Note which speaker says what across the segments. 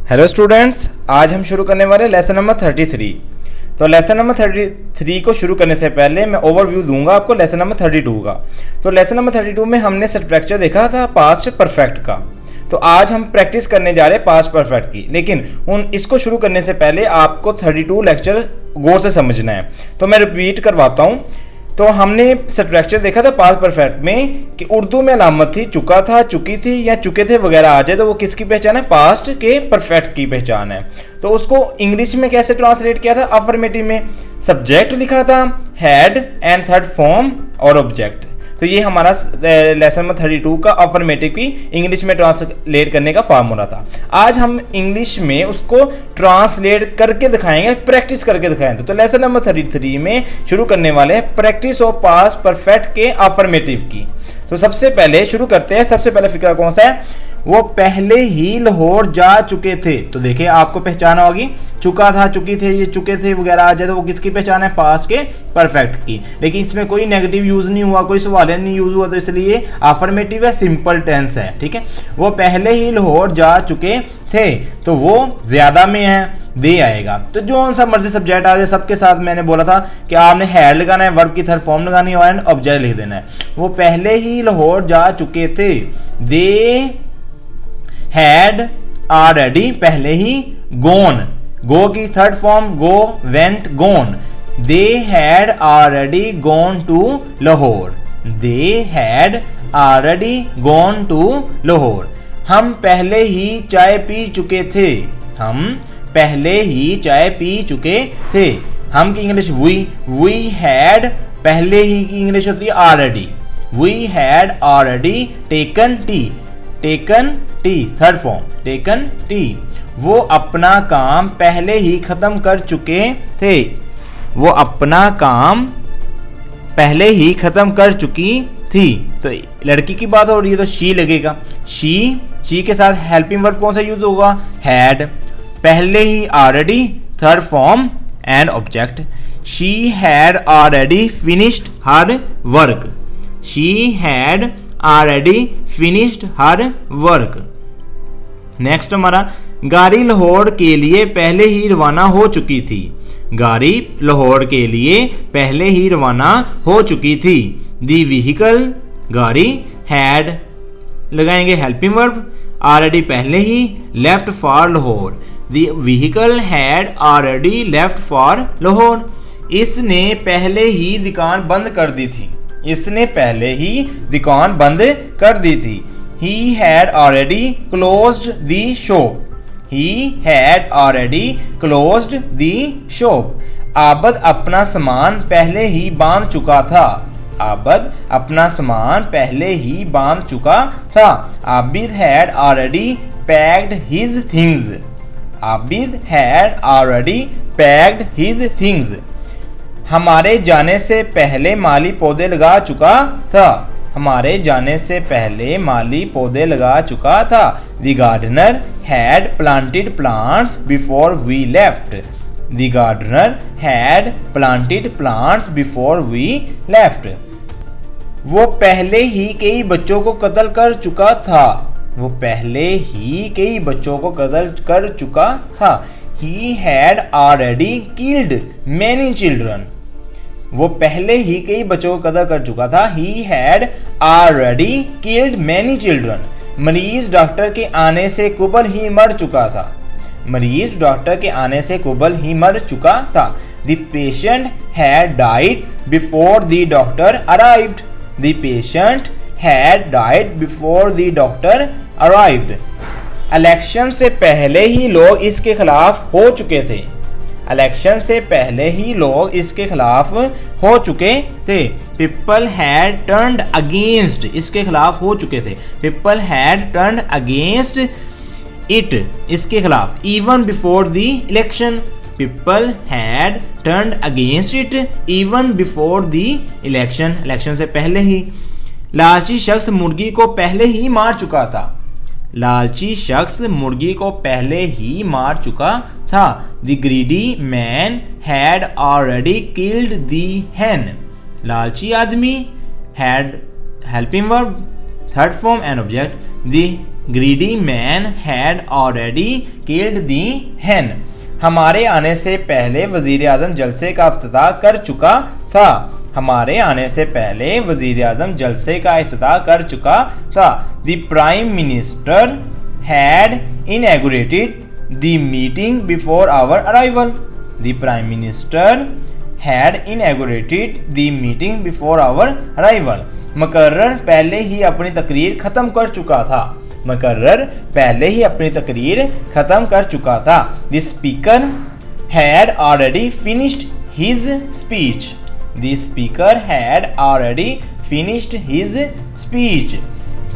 Speaker 1: Hello students, आज हम शुरू करने वाले लेसन नंबर 33। तो लेसन नंबर 33 को शुरू करने से पहले मैं ओवरव्यू दूंगा आपको लेसन नंबर 32 का। तो लेसन नंबर 32 में हमने स्ट्रक्चर देखा था पास्ट परफेक्ट का। तो आज हम प्रैक्टिस करने जा रहे हैं पास्ट परफेक्ट की, लेकिन इसको शुरू करने से पहले आपको 32 लेक्चर गौर से समझना है। तो मैं रिपीट करवाता हूँ। तो हमने स्ट्रक्चर देखा था पास्ट परफेक्ट में कि उर्दू में अलामत थी चुका था, चुकी थी या चुके थे वगैरह आ जाए तो वो किसकी पहचान है? पास्ट के परफेक्ट की पहचान है। तो उसको इंग्लिश में कैसे ट्रांसलेट किया था? अफर्मेटिव में सब्जेक्ट लिखा था, हैड एंड थर्ड फॉर्म और ऑब्जेक्ट। तो ये हमारा लेसन नंबर 32 का अफर्मेटिव की इंग्लिश में ट्रांसलेट करने का फार्मूला था। आज हम इंग्लिश में उसको ट्रांसलेट करके दिखाएंगे, प्रैक्टिस करके दिखाएंगे। तो लेसन नंबर 33 में शुरू करने वाले हैं प्रैक्टिस ऑफ पास्ट परफेक्ट के अफर्मेटिव की। तो सबसे पहले शुरू करते हैं। सबसे पहले फिक्रा कौन सा है? वो पहले ही लाहौर जा चुके थे। तो देखिए आपको पहचान होगी, चुका था, चुकी थे, ये चुके थे वगैरह आ जाए तो वो किसकी पहचान है? पास्ट के परफेक्ट की। लेकिन इसमें कोई नेगेटिव यूज नहीं हुआ, कोई सवाल नहीं यूज हुआ, तो इसलिए अफर्मेटिव है, सिंपल टेंस है। ठीक है, वो पहले ही लाहौर जा चुके थे, तो वो ज्यादा में है, दे आएगा। तो जो सा मर्जी सब्जेक्ट आ जाए सबके साथ मैंने बोला था कि आपने हैड लगाना है, वर्ब की थर्ड फॉर्म लगानी है और ऑब्जेक्ट लिख देना है। वो पहले ही लाहौर जा चुके थे, दे हैड ऑलरेडी, पहले ही, गोन, गो की third form go, went, gone. They had already gone to Lahore, they had already gone to Lahore. हम पहले ही चाय पी चुके थे, हम पहले ही चाय पी चुके थे। हम की इंग्लिश वी हैड, पहले ही की इंग्लिश होती है already. We had already taken tea, taken tea third form, taken tea. वो अपना काम पहले ही खत्म कर चुके थे, वो अपना काम पहले ही खत्म कर चुकी थी। तो लड़की की बात हो रही है तो शी लगेगा। शी के साथ हेल्पिंग वर्ब कौन सा यूज होगा? हैड, पहले ही already third form and object. She had already finished her work, she had already finished her work. Next हमारा गाड़ी लाहौर के लिए पहले ही रवाना हो चुकी थी, गाड़ी लाहौर के लिए पहले ही रवाना हो चुकी थी। दी व्हीकल, गाड़ी, हैड लगाएंगे हेल्पिंग वर्ब, ऑलरेडी पहले ही, left for Lahore. The vehicle had already left for Lahore. इसने पहले ही दुकान बंद कर दी थी, इसने पहले ही दुकान बंद कर दी थी। He had already closed the shop, he had already closed the shop. आबद अपना सामान पहले ही बांध चुका था, आबद अपना सामान पहले ही बांध चुका था। Abid had already packed his things, Abid had already packed his things. हमारे जाने से पहले माली पौधे लगा चुका था, हमारे जाने से पहले माली पौधे लगा चुका था। The gardener had planted plants before we left, the gardener had planted plants before we left. वो पहले ही कई बच्चों को कत्ल कर चुका था, वो पहले ही कई बच्चों को कत्ल कर चुका था। He had already killed many children, वो पहले ही कई बच्चों को कत्ल कर चुका था। He had already killed many children. मरीज डॉक्टर के आने से कुबल ही मर चुका था, मरीज डॉक्टर के आने से कुबल ही मर चुका था। The patient had died before the doctor arrived, the patient had died before the doctor arrived. Election से पहले ही लोग इसके खिलाफ हो चुके थे, इलेक्शन से पहले ही लोग इसके खिलाफ हो चुके थे। पीपल हैड टर्न्ड अगेंस्ट, इसके खिलाफ हो चुके थे। People had turned against it, इसके खिलाफ। Even before the election, people had turned against it even before the election, election से पहले ही। लालची शख्स मुर्गी को पहले ही मार चुका था, लालची शख्स मुर्गी को पहले ही मार चुका था। The greedy man had already killed the hen, लालची आदमी, had helping verb third form and object. The greedy man had already killed the hen। हमारे आने से पहले वजीर आजम जलसे का इफ्तिताह कर चुका था। हमारे आने से पहले वजीर आजम जलसे का इफ्तिताह कर चुका था। The prime minister had inaugurated the meeting before our arrival. The prime minister had inaugurated the meeting before our arrival. मुकर्रर पहले ही अपनी तकरीर ख़त्म कर चुका था। मुकर्रर पहले ही अपनी तकरीर ख़त्म कर चुका था। The speaker had already finished his speech. The speaker had already finished his speech.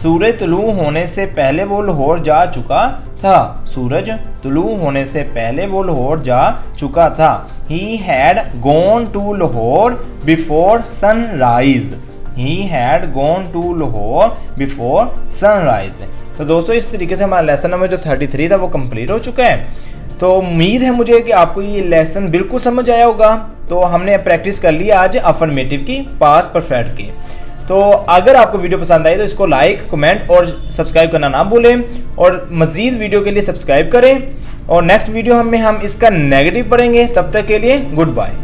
Speaker 1: सूरज तुलू होने से पहले वो लाहौर जा चुका था। सूरज तुलू होने से पहले वो लाहौर जा चुका था। He had gone to Lahore before sunrise। He had gone to Lahore before sunrise। तो दोस्तों इस तरीके से हमारा लेसन नंबर जो 33 था वो कंप्लीट हो चुका है। तो उम्मीद है मुझे कि आपको ये लेसन बिल्कुल समझ आया होगा। तो हमने प्रैक्टिस कर ली आज अफर्मेटिव की, पास्ट परफेक्ट की। तो अगर आपको वीडियो पसंद आई तो इसको लाइक, कमेंट और सब्सक्राइब करना ना भूलें और मज़ीद वीडियो के लिए सब्सक्राइब करें। और नेक्स्ट वीडियो में हम इसका नेगेटिव पढ़ेंगे। तब तक के लिए गुड बाय।